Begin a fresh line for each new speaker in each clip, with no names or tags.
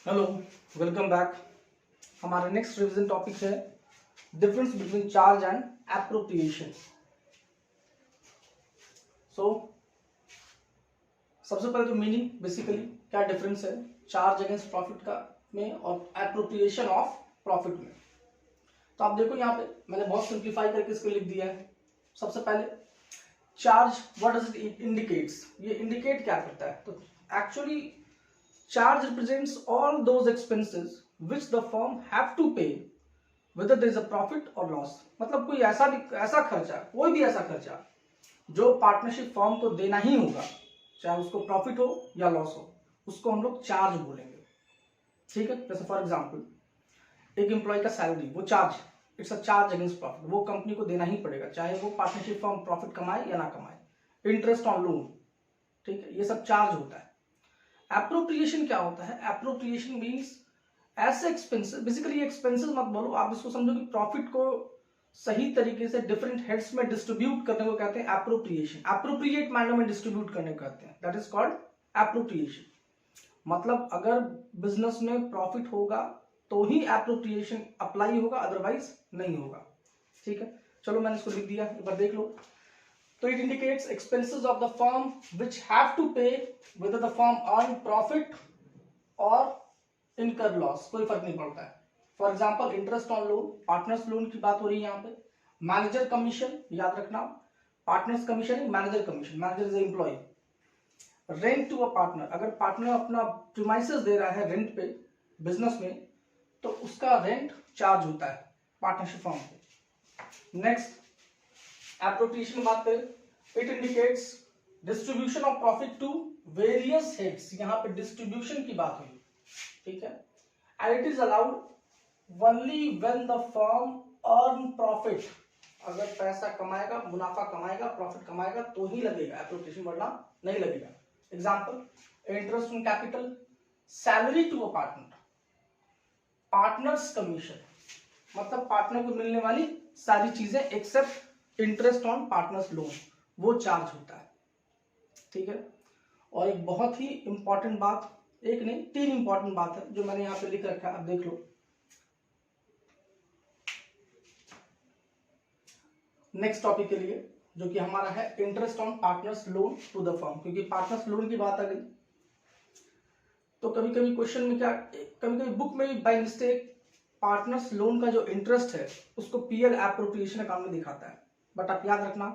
Hello, welcome back. हमारा next revision topic है difference between charge and appropriation. So सबसे पहले तो मीनिंग बेसिकली क्या डिफरेंस है चार्ज अगेंस्ट प्रॉफिट का में और एप्रोप्रिएशन ऑफ प्रॉफिट में। तो आप देखो यहाँ पे मैंने बहुत सिंप्लीफाई करके इसको लिख दिया है। सबसे पहले charge what does it indicates, ये इंडिकेट क्या करता है? तो actually charge represents all those expenses which the firm have to pay whether there is a profit or loss। मतलब कोई ऐसा खर्चा, कोई भी ऐसा खर्चा जो पार्टनरशिप फर्म को देना ही होगा, चाहे उसको प्रॉफिट हो या लॉस हो, उसको हम लोग चार्ज बोलेंगे। ठीक है, जैसे फॉर एग्जांपल एक एम्प्लॉय का सैलरी, वो charge, it's a charge against profit, वो कंपनी को देना ही पड़ेगा चाहे वो पार्टनरशिप फर्म प्रॉफिट कमाए या ना कमाए। इंटरेस्ट ऑन लोन, ठीक है, ये सब चार्ज होता है। एप्रोप्रिएशन क्या होता है? एप्रोप्रिएशन मींस ऐसे एक्सपेंसेस, बेसिकली एक्सपेंसेस मत बोलो, आप इसको समझो कि प्रॉफिट को सही तरीके से डिफरेंट हेड्स में डिस्ट्रीब्यूट करने को कहते हैं एप्रोप्रिएशन। एप्रोप्रिएट मैनर में डिस्ट्रीब्यूट करने को कहते हैं, दैट इज कॉल्ड एप्रोप्रिएशन। मतलब अगर बिजनेस में प्रॉफिट होगा तो ही एप्रोप्रिएशन अप्लाई होगा, अदरवाइज नहीं होगा। ठीक है, चलो मैंने इसको लिख दिया, एक बार देख लो। So it indicates expenses of the firm which have to pay whether the firm earn profit or incur loss, कोई फर्क नहीं पड़ता है। For example interest on loan, partners loan की बात हो रही है यहाँ पे। मैनेजर कमीशन, याद रखना, partners commission, manager commission, manager is employ. Rent to a partner, अगर पार्टनर अपना प्रीमाइसेस दे रहा है रेंट पे बिजनेस में, तो उसका रेंट चार्ज होता है पार्टनरशिप फर्म को। नेक्स्ट एप्रोप्रिएशन बात करें, it indicates distribution of profit to various heads, यहां पे डिस्ट्रीब्यूशन की बात हुई। ठीक है, and it is allowed only when the firm earn profit, अगर पैसा कमाएगा, मुनाफा कमाएगा, प्रॉफिट कमाएगा तो ही लगेगा एप्रोप्रिएशन, वरना नहीं लगेगा। Example interest on capital, salary to a partner, partners commission, मतलब पार्टनर को मिलने वाली सारी चीजें except interest on partners loan, वो चार्ज होता है। ठीक है, और एक बहुत ही इंपॉर्टेंट बात, एक नहीं तीन इंपॉर्टेंट बात है जो मैंने यहां पे लिख रखा है, आप देख लो। नेक्स्ट टॉपिक के लिए जो कि हमारा है interest on partners loan to the firm, क्योंकि पार्टनर्स लोन की बात आ गई तो कभी कभी क्वेश्चन में क्या, कभी कभी बुक में भी बाय मिस्टेक पार्टनर्स लोन का जो इंटरेस्ट है उसको पीएल एप्रोप्रिएशन अकाउंट में दिखाता है, बट आप याद रखना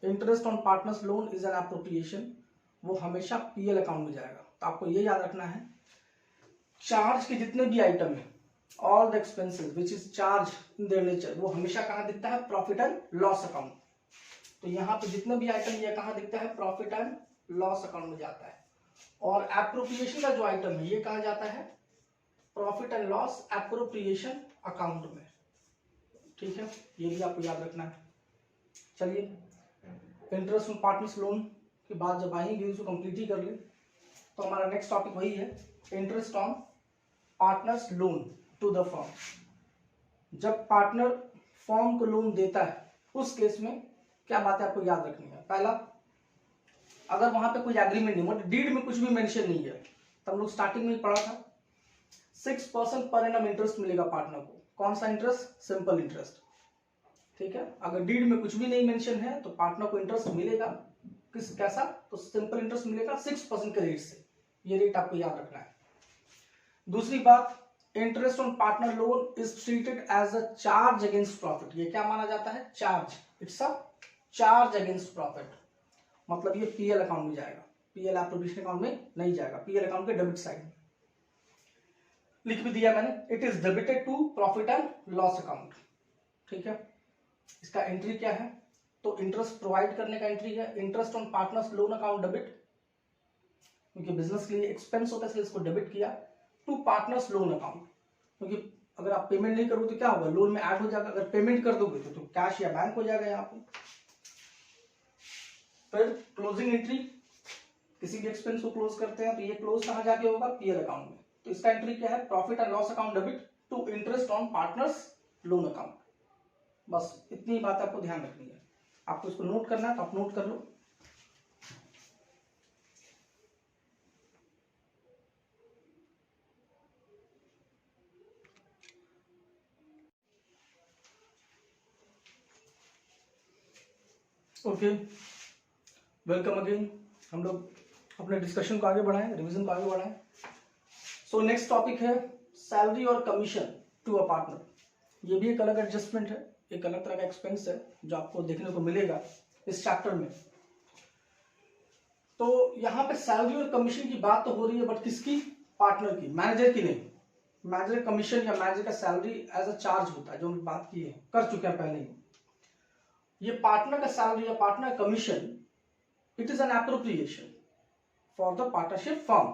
interest on partners loan is an appropriation, वो हमेशा पीएल अकाउंट में जाएगा। तो आपको ये याद रखना है चार्ज के जितने भी आइटम है, all the expenses which is charge in their nature, वो हमेशा कहां दिखता है? Profit and loss account. तो यहाँ पे जितने भी आइटम ये कहां दिखता है? प्रॉफिट एंड लॉस अकाउंट में जाता है। और एप्रोप्रिएशन का जो आइटम है ये कहां जाता है? Profit and loss appropriation account में। ठीक है, ये भी आपको याद रखना है। चलिए, इंटरेस्ट ऑन पार्टनर्स लोन की बात जब आएगी उसको कंप्लीट ही कर ले, तो हमारा नेक्स्ट टॉपिक वही है interest on partners loan to the firm. जब पार्टनर फर्म को लोन देता है उस केस में क्या बात है आपको याद रखनी है? पहला, अगर वहां पे कोई एग्रीमेंट नहीं, मतलब डीड में कुछ भी मेंशन नहीं है, तब लोग स्टार्टिंग में ही पढ़ा था 6% पर एनम इंटरेस्ट मिलेगा पार्टनर को। कौन सा इंटरेस्ट? Simple interest. ठीक है, अगर डीड में कुछ भी नहीं मेंशन है तो पार्टनर को इंटरेस्ट मिलेगा कैसा? तो सिंपल इंटरेस्ट मिलेगा 6% के रेट से, ये रेट आपको याद रखना है। दूसरी बात, interest on partner loan is treated as a charge against profit, ये क्या माना जाता है? Charge, it's a charge against profit, मतलब ये पीएल अकाउंट में जाएगा, पीएल एप्रोप्रिएशन अकाउंट में नहीं जाएगा, पीएल अकाउंट के डेबिट साइड में। लिख भी दिया मैंने, it is debited to profit and loss account. ठीक है, इसका एंट्री क्या है? तो इंटरेस्ट प्रोवाइड करने का एंट्री है interest on partners loan account debit, क्योंकि बिजनेस के लिए एक्सपेंस होता है इसलिए इसको डेबिट किया, टू पार्टनर्स लोन अकाउंट, क्योंकि अगर आप पेमेंट नहीं करोगे तो क्या होगा? लोन में ऐड हो जाएगा, अगर पेमेंट कर दोगे तो कैश या बैंक हो जाएगा यहाँ पे। फिर क्लोजिंग एंट्री, किसी भी एक्सपेंस को क्लोज करते हैं तो ये क्लोज कहां जाके होगा? पीएल अकाउंट में। तो इसका एंट्री क्या है? Profit and loss account debit to interest on partners loan account. बस इतनी बात आपको ध्यान रखनी है। आपको इसको नोट करना है तो आप नोट कर लो। Okay, welcome again. हम लोग अपने डिस्कशन को आगे बढ़ाएं, रिवीजन को आगे बढ़ाएं। सो नेक्स्ट टॉपिक है सैलरी और कमीशन टू अ पार्टनर। ये भी एक अलग एडजस्टमेंट है, एक अलग तरह का एक्सपेंस है जो आपको देखने को मिलेगा इस चैप्टर में। तो यहाँ पे सैलरी और कमीशन की बात तो हो रही है, बट किसकी? पार्टनर की, मैनेजर की नहीं। मैनेजर कमीशन या मैनेजर का सैलरी एज अ चार्ज होता है, जो हम बात की है, कर चुके हैं पहले ही। ये पार्टनर का सैलरी या partner commission, it is an appropriation for the partnership firm.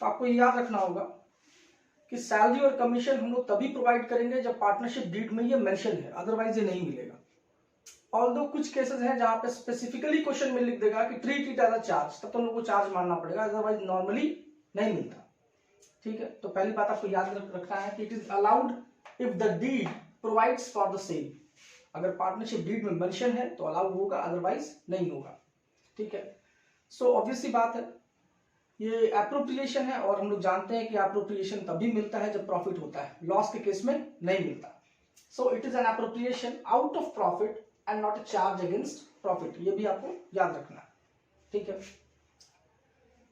तो आपको ये याद रखना होगा कि सैलरी और कमीशन हम लोग तभी प्रोवाइड करेंगे जब पार्टनरशिप डीड में ये मेंशन है, अदरवाइज ये नहीं मिलेगा। ऑल्दो कुछ केसेस हैं जहां पे स्पेसिफिकली क्वेश्चन में लिख देगा कि treat it as a charge, तब तो हम लोग को चार्ज मानना पड़ेगा, अदरवाइज नॉर्मली नहीं मिलता। ठीक है, तो पहली बात आपको याद रखना है कि it is allowed if the deed provides for the same. अगर पार्टनरशिप डीड में मेंशन है तो अलाउ होगा, अदरवाइज नहीं होगा। ठीक है, सो ऑब्वियसली बात है, ये एप्रोप्रिएशन है और हम लोग जानते हैं कि एप्रोप्रिएशन तभी मिलता है जब प्रॉफिट होता है, लॉस के केस में नहीं मिलता। So it is an appropriation out of profit and not a charge against profit, ये भी आपको याद रखना है। ठीक है,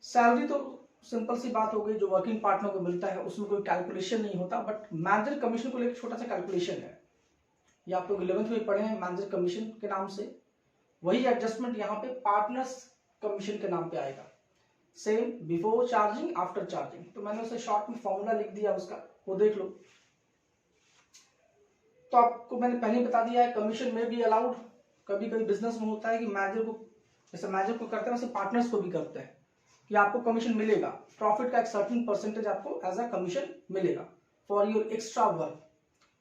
सैलरी तो सिंपल सी बात हो गई, जो वर्किंग पार्टनर को मिलता है, उसमें कोई कैलकुलेशन नहीं होता। बट मैनेजर कमीशन को लेकर छोटा सा कैलकुलेशन है, ये आप लोग 11th में पढ़े हैं मैनेजर कमीशन के नाम से। वही एडजस्टमेंट यहाँ पे पार्टनर्स कमीशन के नाम पे आएगा, same before charging after charging. तो मैंने उसे शॉर्ट में फॉर्मूला लिख दिया उसका, वो देख लो। तो आपको मैंने पहले बता दिया है, कमीशन में भी अलाउड। कभी कभी बिजनेस में होता है कि मैनेजर को, जैसे मैनेजर को करते हैं वैसे पार्टनर्स को भी करते हैं कि आपको कमीशन मिलेगा, प्रॉफिट का एक सर्टेन परसेंटेज आपको एज अ कमीशन मिलेगा फॉर योर एक्स्ट्रा वर्क,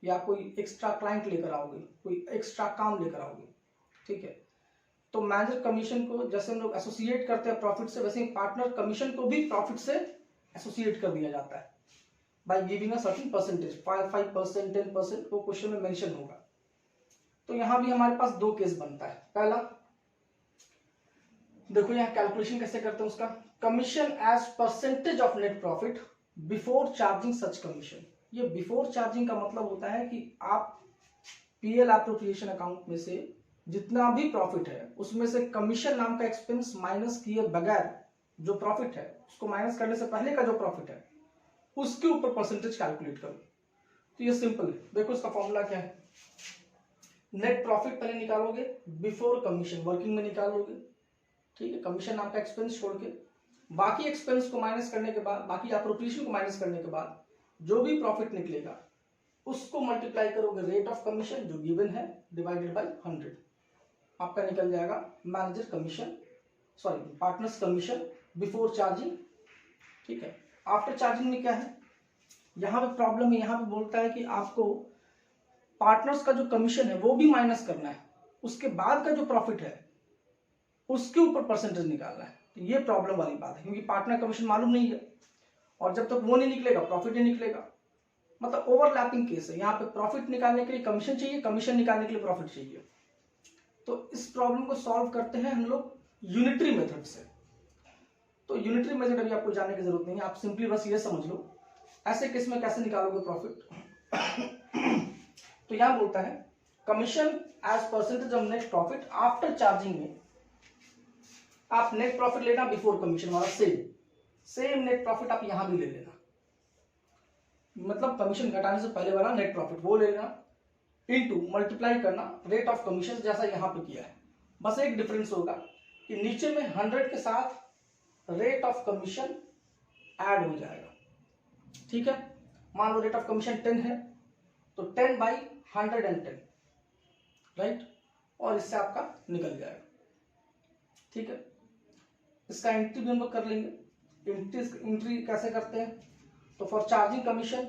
या कोई एक्स्ट्रा क्लाइंट लेकर आओगे, कोई एक्स्ट्रा काम लेकर आओगे। ठीक है, तो मैनेजर कमीशन को जैसे हम लोग एसोसिएट करते हैं प्रॉफिट से, वैसे ही पार्टनर कमीशन को भी प्रॉफिट से एसोसिएट कर दिया जाता है by giving a certain percentage, 5%, 10%, वो क्वेश्चन में मेंशन होगा। तो यहां भी हमारे पास दो केस बनता है। पहला देखो, यहाँ कैलकुलेशन कैसे करते हैं उसका, commission as percentage of net profit before charging such commission. ये बिफोर चार्जिंग का मतलब होता है कि आप पीएल एप्रोप्रिएशन अकाउंट में से जितना भी प्रॉफिट है उसमें से कमीशन नाम का एक्सपेंस माइनस किए बगैर जो प्रॉफिट है, उसको माइनस करने से पहले का जो प्रॉफिट है उसके ऊपर परसेंटेज कैलकुलेट करो। तो ये सिंपल है, देखो इसका फॉर्मूला क्या है। नेट प्रॉफिट पहले निकालोगे बिफोर कमीशन, वर्किंग में निकालोगे। ठीक है, कमीशन नाम का एक्सपेंस छोड़ के बाकी एक्सपेंस को माइनस करने के बाद, बाकी एप्रोप्रिएशन को माइनस करने के बाद जो भी प्रॉफिट निकलेगा उसको मल्टीप्लाई करोगे रेट ऑफ कमीशन जो गिवन है डिवाइडेड बाय 100, आपका निकल जाएगा manager commission, sorry partners commission before charging. ठीक है, आफ्टर चार्जिंग में क्या है, यहां पे प्रॉब्लम है, यहां पे बोलता है कि आपको पार्टनर्स का जो कमीशन है वो भी माइनस करना है, उसके बाद का जो प्रॉफिट है उसके ऊपर परसेंटेज निकालना है। तो ये प्रॉब्लम वाली बात है, क्योंकि पार्टनर कमीशन मालूम नहीं है और जब तक वो नहीं निकलेगा प्रॉफिट नहीं निकलेगा, मतलब ओवरलैपिंग केस है। यहाँ पे प्रॉफिट निकालने के लिए कमीशन चाहिए, कमीशन निकालने के लिए प्रॉफिट चाहिए। तो इस प्रॉब्लम को सॉल्व करते हैं हम लोग यूनिटरी मेथड से। तो यूनिटरी मेथड अभी आपको जानने की जरूरत नहीं है, आप सिंपली बस ये समझ लो ऐसे केस में कैसे निकालोगे प्रॉफिट। तो यहां बोलता है commission as percentage of net profit after charging में आप नेट प्रॉफिट लेना बिफोर कमीशन वाला सेम नेट प्रॉफिट आप यहां भी ले लेना, मतलब कमीशन घटाने से पहले वाला नेट प्रॉफिट वो ले लेना, इनटू मल्टीप्लाई करना रेट ऑफ कमीशन जैसा यहां पे किया है। बस एक डिफरेंस होगा कि नीचे में 100 के साथ रेट ऑफ कमीशन ऐड हो जाएगा। ठीक है, मान लो रेट ऑफ कमीशन 10 है तो 10/110, राइट, और इससे आपका निकल जाएगा। ठीक है, इसका एंट्री भी हम लोग कर लेंगे। एंट्री कैसे करते हैं, तो फॉर चार्जिंग कमीशन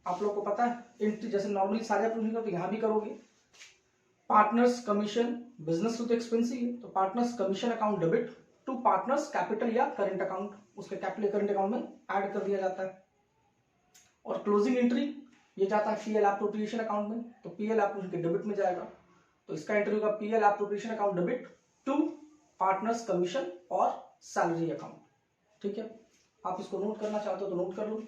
आप लोग को पता है एंट्री जैसे नॉर्मली सारे अप्रूव करते यहां भी करोगे। पार्टनर्स कमीशन बिजनेस टू तो एक्सपेंस ही है, तो partners commission account debit to partners capital या करंट अकाउंट, उसके कैपिटल करंट अकाउंट में ऐड कर दिया जाता है। और क्लोजिंग एंट्री ये जाता है पीएल एप्रोप्रिएशन अकाउंट में, तो पीएल एप्रोप्रिएशन के डेबिट में जाएगा, तो इसका एंट्री होगा PL appropriation account debit to partners commission और सैलरी अकाउंट। ठीक है, आप इसको नोट करना चाहते हो तो नोट कर लो।